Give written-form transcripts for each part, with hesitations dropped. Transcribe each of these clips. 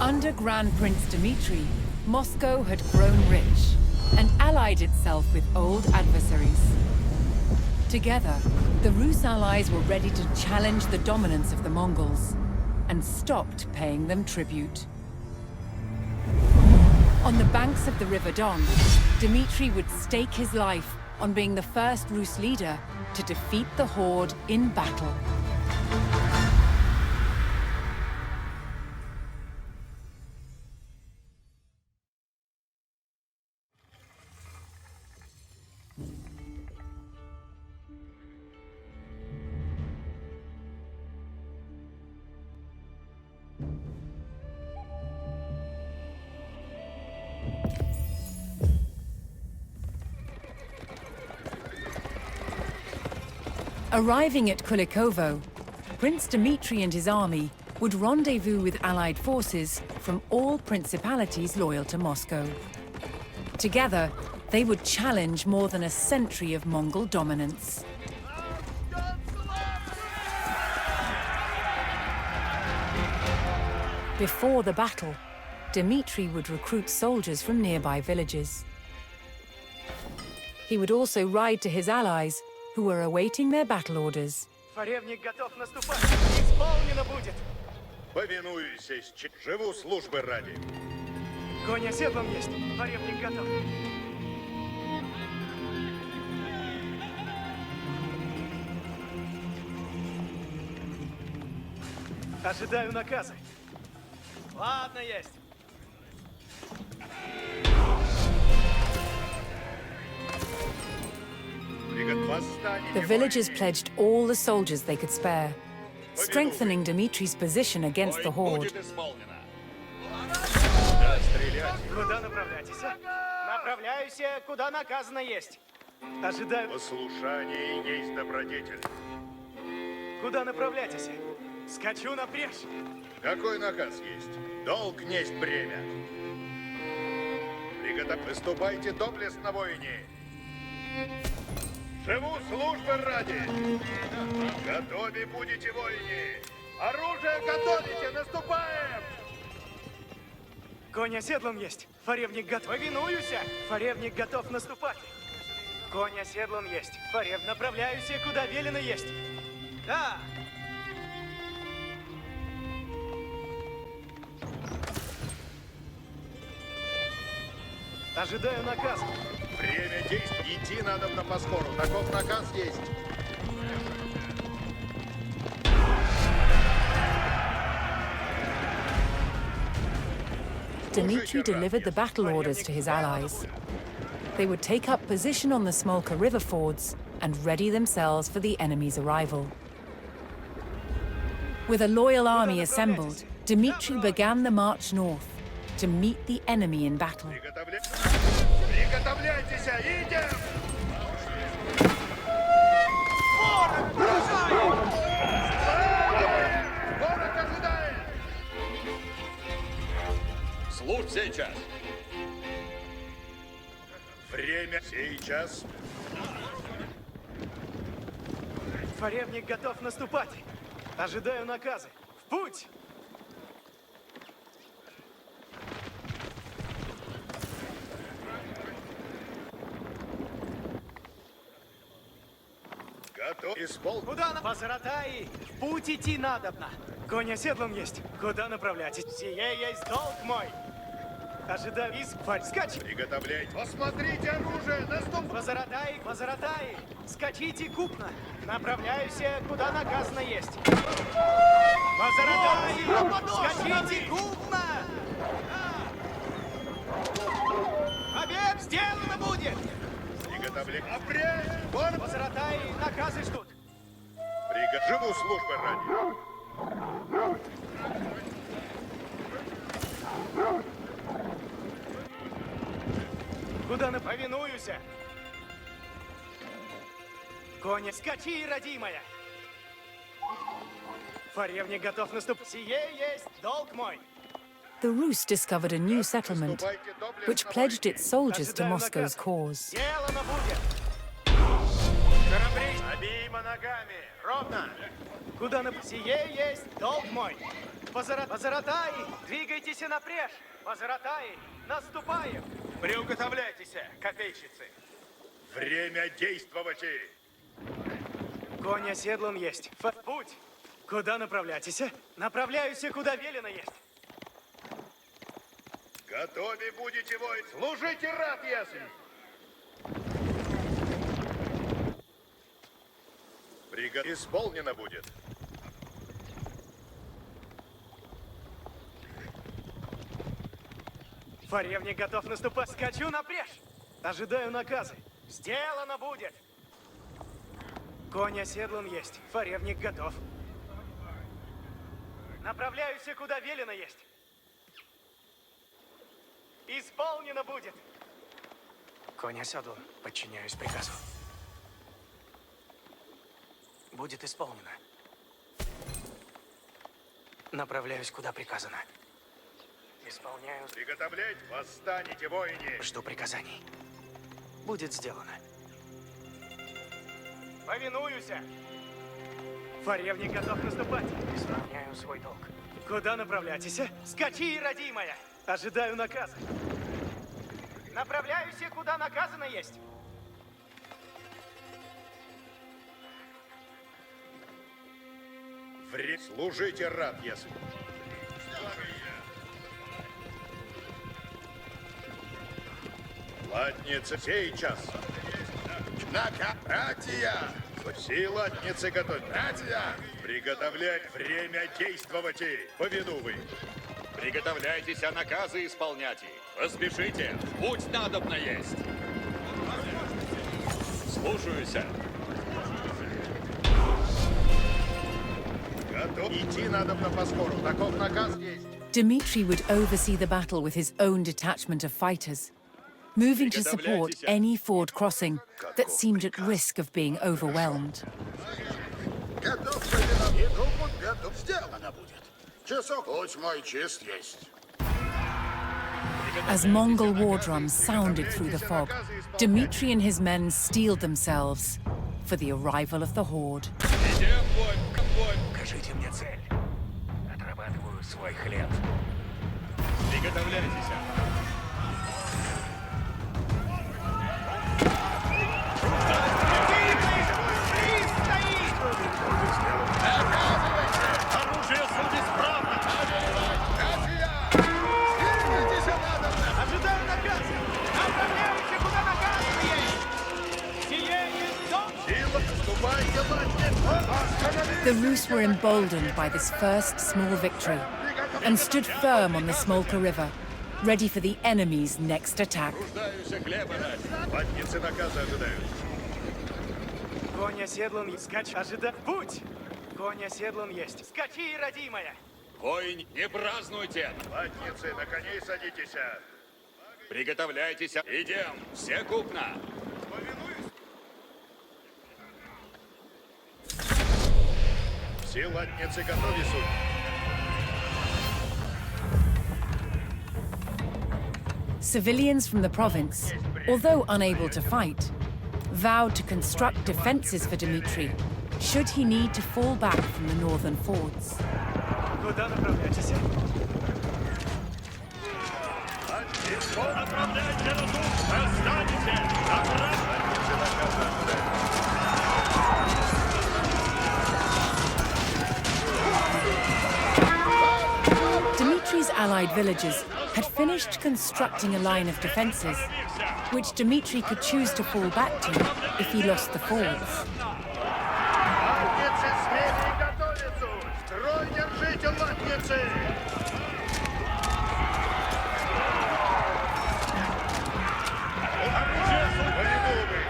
Under Grand Prince Dmitri, Moscow had grown rich and allied itself with old adversaries. Together, the Rus allies were ready to challenge the dominance of the Mongols and stopped paying them tribute. On the banks of the River Don, Dmitri would stake his life on being the first Rus leader to defeat the Horde in battle. Arriving at Kulikovo, Prince Dmitri and his army would rendezvous with allied forces from all principalities loyal to Moscow. Together, they would challenge more than a century of Mongol dominance. Before the battle, Dmitri would recruit soldiers from nearby villages. He would also ride to his allies, who were awaiting their battle orders. Фаревник готов наступать. Исполнено будет. Повинуюсь, живу службы ради. Конь оседлан есть. Фаревник готов. Ожидаю наказа. Ладно, есть. The villagers pledged all the soldiers they could spare, strengthening Dmitri's position against the Horde. Куда направляйтесь? Направляюсь, куда наказано есть. Ожидаю. Послушание есть добродетель. Куда направляйтесь? Скачу напрежь. Какой наказ есть? Долг несть бремя. Выступайте доблестно, воине. Живу службы ради. Готовы будете, воине. Оружие готовите, наступаем! Конь оседлан есть. Фаревник готов. Повинуюсь. Фаревник готов наступать. Конь оседлан есть. Фарев, направляюсь, куда велено есть. Да. Ожидаю наказ. Время действовать. Идти надо на поскору. Таков наказ есть. Dmitri delivered the battle orders to his allies. They would take up position on the Smolka river fords and ready themselves for the enemy's arrival. With a loyal army assembled, Dmitri began the march north to meet the enemy in battle. Приготовляйтесь, идем! Ворог ожидает! Слушай сейчас. Время сейчас. Фаревник готов наступать. Ожидаю наказы. В путь! Готов. Исполнен. Куда на... Позаратай! В путь идти надобно. Конь оседлан есть. Куда направляйтесь? Сие есть долг мой. Ожидаю скачь. Приготовляйтесь. Посмотрите оружие, наступ. Позаратай, позаратай. Скачите купно. Направляюсь, куда наказано есть. Позаратай! Скачите купно! Побед сделано будет! Приготовляйтесь. Апрель! Позаратай, наказы ждут. Живу службы ради. Куда на повинуюсь? Коня, скачи, родимая! Фаревник готов наступать. Сие есть долг мой. The Rus discovered a new settlement, which pledged its soldiers to Moscow's cause. Сделано будет. Корабли. Обеими ногами. Ровно. Куда на... Сие есть долг мой. Возратай! Двигайтесь и напрежь! Возратай! Наступаем! Приуготовляйтесь, копейщицы! Время действовать! Конь оседлан есть. Путь! Куда направляйтесь? Направляюсь, куда велено есть. Готовы будете, воин! Служите, рад ясен! Исполнено будет. Фаревник готов наступать. Скачу напрежь! Ожидаю наказы. Сделано будет! Конь оседлан есть. Фаревник готов. Направляюсь, куда велено есть. Исполнено будет! Конь оседлан. Подчиняюсь приказу. Будет исполнено. Направляюсь, куда приказано. Исполняю. Приготовлять, восстанете, воине! Жду приказаний. Будет сделано. Повинуюсь! Фаревник готов наступать. Исполняю свой долг. Куда направляйтесь? Скачи, родимая! Ожидаю наказа. Направляюсь, куда наказано есть. Служите, рад ясен! Латница, сейчас! Братья! Все латницы готовь! Братья! Приготовлять, время действовать! Повинувы! Приготовляйтесь, а наказы исполняйте. Поспешите, путь надобно есть. Слушаюсь. Готов! Идти надобно поскору, таков наказ есть! Dmitri would oversee the battle with his own detachment of fighters, moving to support any ford crossing that seemed at risk of being overwhelmed. Готов, иду, готов, сделано будет. Часок, путь мой чист есть. As Mongol war drums sounded through the fog, Dmitri and his men steeled themselves for the arrival of the horde. Идем, бой, бой. Покажите мне цель. Отрабатываю свой хлеб. Приготовляйтесь. Оружие судит справа. Ожидаю наказа. Направляюсь, куда наказано есть. Сияние солнца. Сила, наступайте, латница! The Rus were emboldened by this first small victory and stood firm on the Smolka River, ready for the enemy's next attack. Нуждаюсь хлеба ради. Латницы наказа ожидают. Конь оседлан есть. Скачи. Ожидай. Путь! Конь оседлан есть. Скачи, родимая! Воин, не празднуйте. Латницы, на коней садитесь. Приготовляйтесь. Идем, все купно. Все латницы готовы, суд. Civilians from the province, although unable to fight, vowed to construct defenses for Dmitri should he need to fall back from the northern fords. Куда направляйтесь? Отправляйте разум, останете. Dmitri's allied villagers had finished constructing a line of defenses, which Dmitri could choose to fall back to if he lost the fords. Латницы, смелее готовятся! Строй держите, латницы! Повинувы!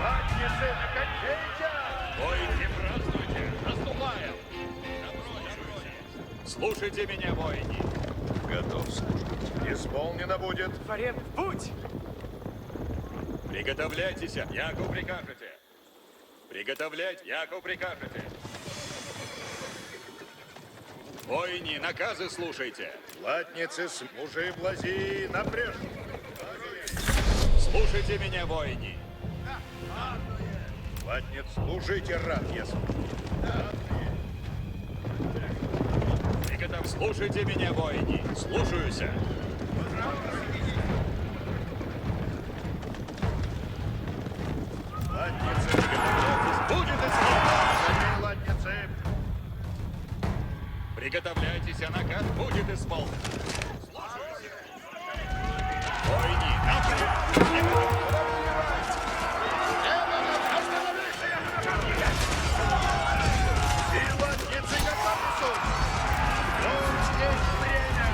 Латницы, накончайте! Воин, не празднуйте. Наступаем. Слушайте меня, воини. Готов служить. Исполнено будет. Фарев, в путь! Приготовляйтесь, яко прикажете. Приготовлять, яко прикажете. Воини, наказы слушайте. Латницы, мужи, блази, напряжь! Слушайте меня, воини. Латниц, служите, рад ясен. Слушайте меня, воини. Слушаюсь. Латницы, приготовляйтесь, будет исполнено. Латницы. Приготовляйтесь, а накат будет исполнен. Слушаюсь. Воини, наперед! И латницы готовы. Вот здесь время.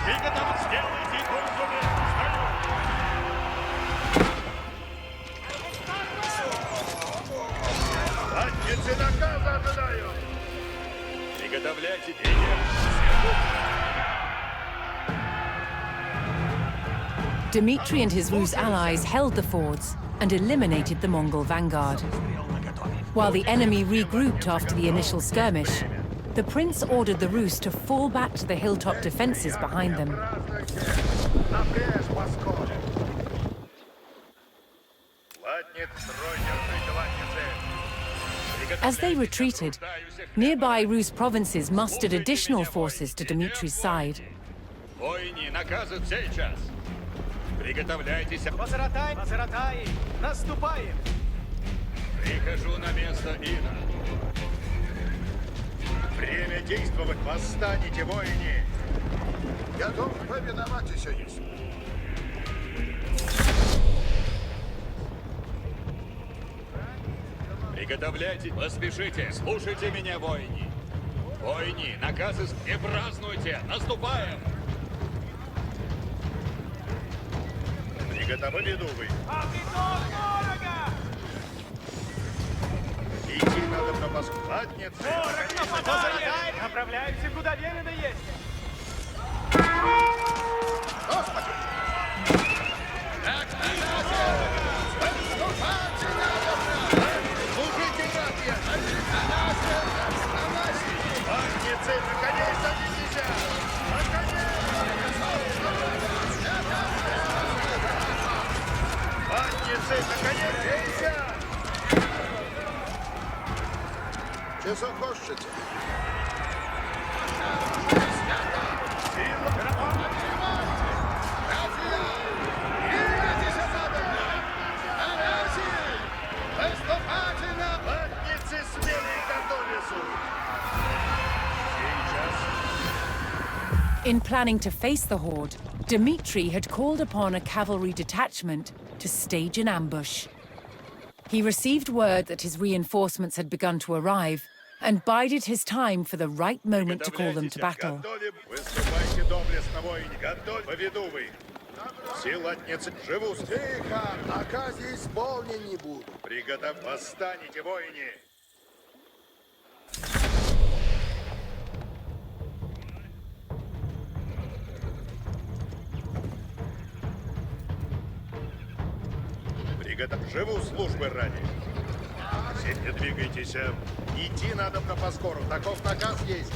Приготовить, сделайте курсу Латницы наказа ожидают. Приготовляйте деньги. Dmitry and his Rus allies held the fords and eliminated the Mongol vanguard. While the enemy regrouped after the initial skirmish, the prince ordered the Rus to fall back to the hilltop defenses behind them. Напрячь, паскоды. Латниц, строй, держите латницы. As they retreated, nearby Rus provinces mustered additional forces to Dmitry's side. Воини, наказы сейчас. Приготовляйтесь. Позаратай, наступаем! Прихожу на место Ина. Время действовать, восстанете, воини. Готов повиноваться есть. Приготовляйте, поспешите. Слушайте меня, воини. Воини, наказы не празднуйте. Наступаем. Приготовили вы. Идти надо на Москву. Латницы. Направляемся, куда велено есть! Господи! Служите, братья! Латницы, на коней садитесь! На коней! Латницы, на коней бейся! Часов хочете? Латницы смелые готовятся! Сейчас. In planning to face the horde, Dmitry had called upon a cavalry detachment to stage an ambush. He received word that his reinforcements had begun to arrive and bided his time for the right moment to call them to battle. Готовим. Выступайте доблестно, воины. Готовь. Поведу вы. Все латницы живут. Тихо. Наказы исполнен не будут. Приготовь. Восстанете, воины. Приготовь. Живу службы ради. Все не двигайтесь. Идти надо на поскору. Таков наказ есть.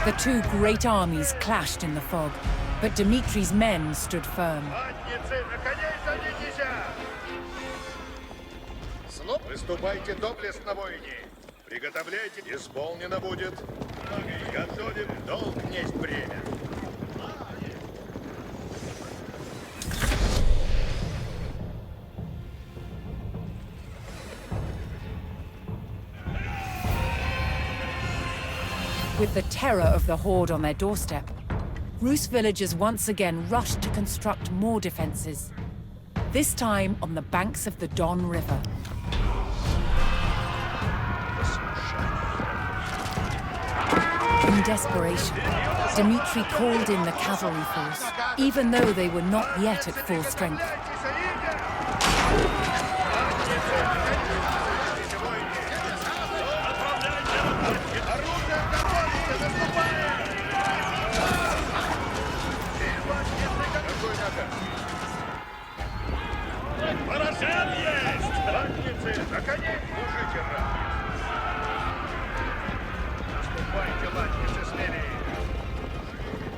The two great armies clashed in the fog, but Dmitry's men stood firm. Латницы, на коней садитесь! Выступайте доблестно, воини. Приготовляйте, исполнено будет. Готовим, долг несть бремя. With the terror of the horde on their doorstep, Rus villagers once again rushed to construct more defenses, this time on the banks of the Don River. In desperation, Dmitry called in the cavalry force, even though they were not yet at full strength.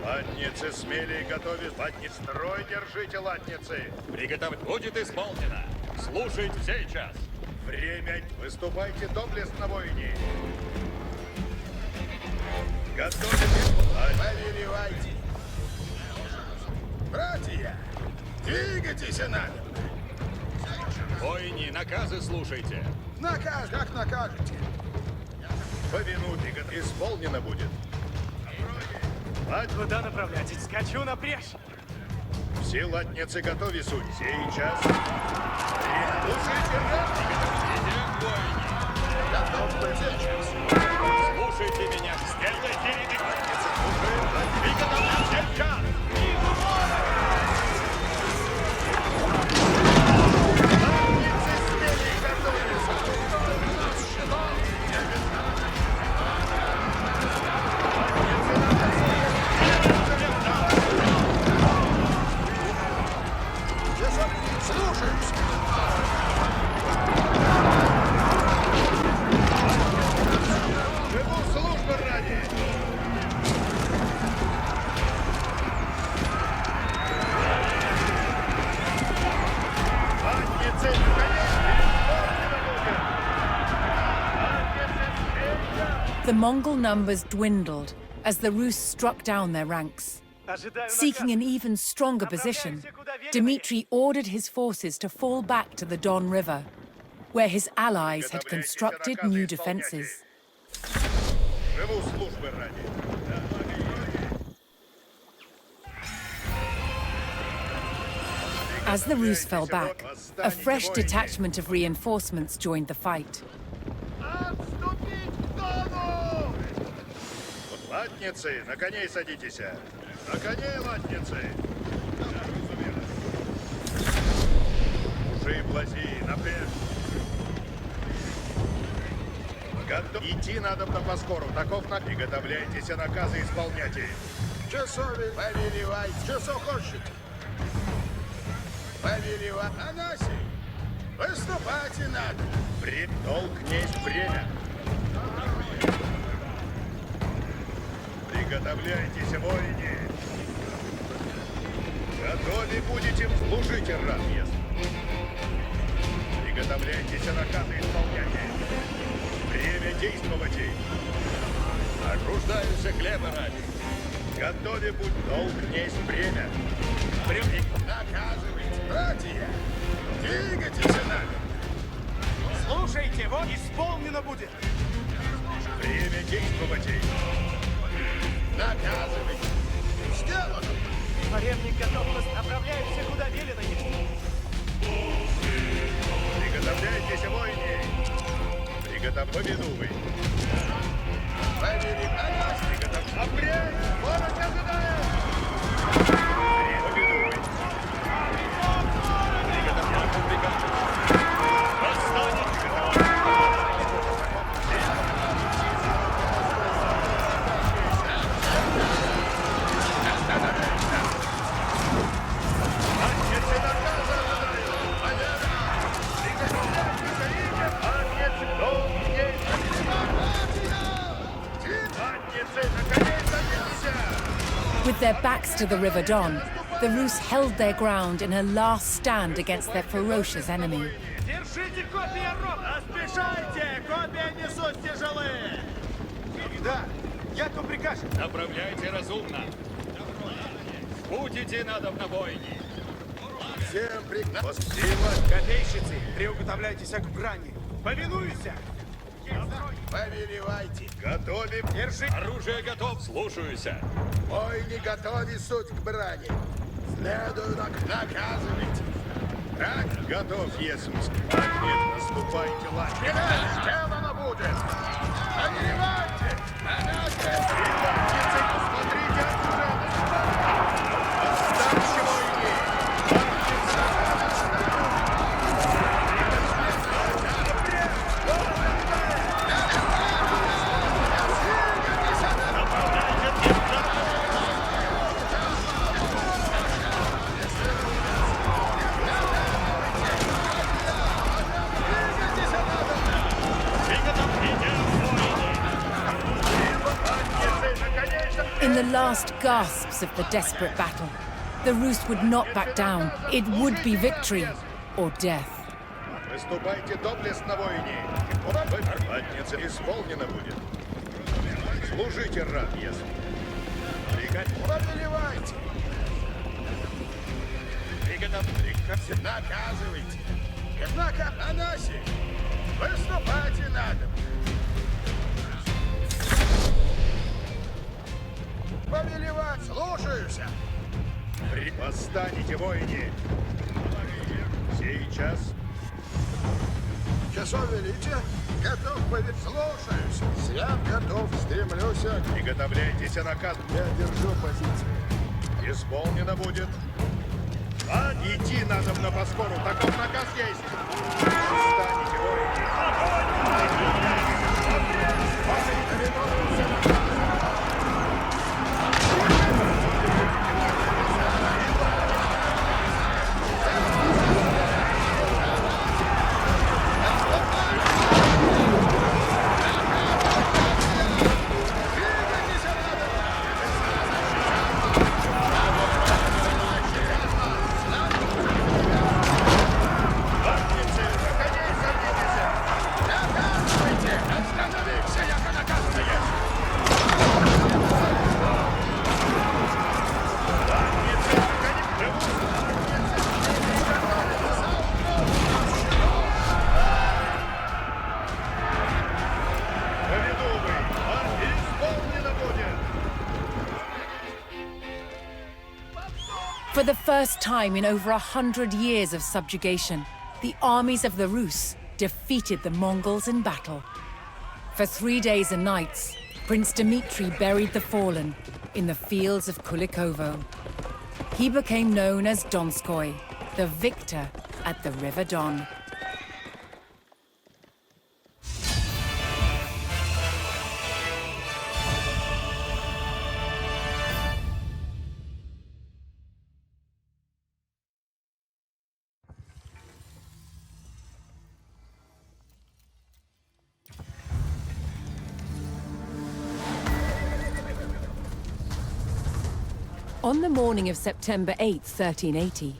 Латницы смели и готовить. Строй держите, латницы. Приготовить будет исполнено. Слушать сейчас. Время. Выступайте доблестно, воине. Готовитесь. Повелевайте. Братья, двигайтесь надо. Воини, наказы слушайте. Наказ, как накажете. Повинуйте, исполнено будет. Куда направляйтесь? Скачу на брешь. Все латницы готовы, суть. Сейчас. Слушайте, Идем, воини. Готов сейчас. Слушайте меня. Сделайте латницы. Приготовьте сейчас. латницы смели и готовятся. Слушаюсь. Живу службы ради. Латницы, наконец, исполнено будет. Латницы смели. The Mongol numbers dwindled as the Rus struck down their ranks. Ожидаю Seeking an наказа. even stronger position, Dmitry ordered his forces to fall back to the Don River, where his allies had constructed new defenses. Живу службы ради. As the Rus fell back, a fresh detachment of reinforcements joined the fight. Отступить к Дону! Латницы, на коней садитесь. На коней, латницы. Уши блази, напрячь. Идти надо поскору. Таков на... Приготовляйтесь, наказы исполняйте. Часове повелевайте. Часов хочете. Повелевать. Анаси, выступайте надо. Долг есть время. Приготовляйтесь, воини. Готовы будете, служите, рад ест. Приготовляйтесь, наказы исполняйте. Время действовать. Окруждаются хлеба ради. Готовы будь, долг есть время. Наказывайте. Братья, двигайтесь надо. Слушайте, вот исполнено будет. Время действовать. Наказывайте. Сделано. Фаревник готов. Направляемся, куда велено есть. Приготовляйтесь, воини. Повинуй. Повелевайте. Обряд! Ворот ожидает! Повинуй. With their backs to the River Don, the Rus held their ground in a last stand against their ferocious enemy. Держите копья ровно! Поспешайте! Копья несут тяжелые! Да, яко прикажет. Направляйте разумно. Будете надо на бойне. Всем приказ. Копейщицы, приуготовляйтесь к брани. Повинуйся! Повелевайте. Готовим. Держи! Оружие готов. Слушаюся. Войны готовы суть к брани. Следую наказывайте. Так, готов, Есмс. Нет, наступайте, ладно. Сделано будет. Повелевайте. Латницы, посмотрите, Оставьте, воини. Латницы, наконец! last gasps of the desperate battle. The Rus would not back down. It would be victory or death. Выступайте доблестно, воине. Латница исполнена будет. Служите, рад, если. Повелевайте. Приготовьте. Наказывайте. Однако, Анаси, выступайте надо. Повелевать, слушаюсь. Восстанете, воине. Сейчас. Часов величия, готов повелевать, слушаюсь. Свят готов, стремлюсь. Приготовляйтесь, наказ. Я держу позицию. Исполнено будет. А, идти надо на поскору, таков наказ есть. Восстанете, воине. For the first time in over 100 years of subjugation, the armies of the Rus defeated the Mongols in battle. For 3 days and nights, Prince Dmitri buried the fallen in the fields of Kulikovo. He became known as Donskoy, the victor at the River Don. On the morning of September 8, 1380,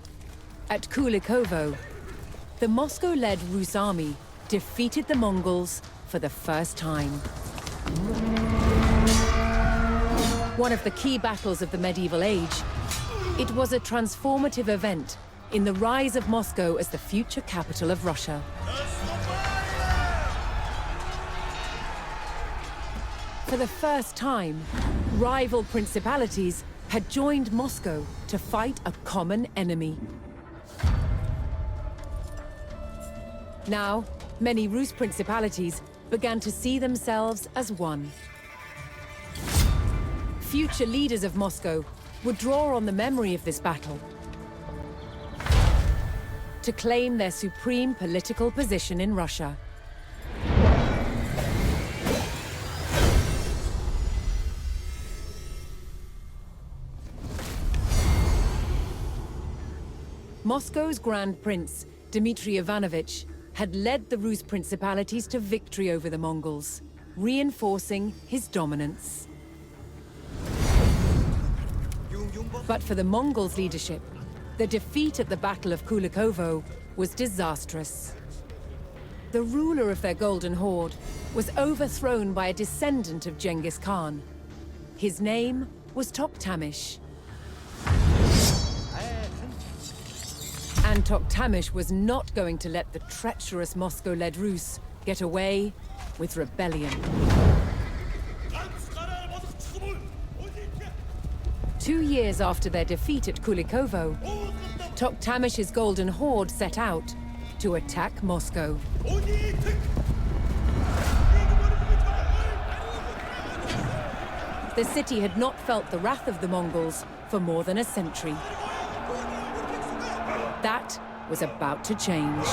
at Kulikovo, the Moscow-led Rus army defeated the Mongols for the first time. One of the key battles of the medieval age, it was a transformative event in the rise of Moscow as the future capital of Russia. For the first time, rival principalities had joined Moscow to fight a common enemy. Now, many Rus principalities began to see themselves as one. Future leaders of Moscow would draw on the memory of this battle to claim their supreme political position in Russia. Moscow's Grand Prince, Dmitry Ivanovich, had led the Rus principalities to victory over the Mongols, reinforcing his dominance. But for the Mongols' leadership, the defeat at the Battle of Kulikovo was disastrous. The ruler of their Golden Horde was overthrown by a descendant of Genghis Khan. His name was Toktamish. And Toktamish was not going to let the treacherous Moscow-led Rus get away with rebellion. 2 years after their defeat at Kulikovo, Toktamish's Golden Horde set out to attack Moscow. The city had not felt the wrath of the Mongols for more than a century. That was about to change.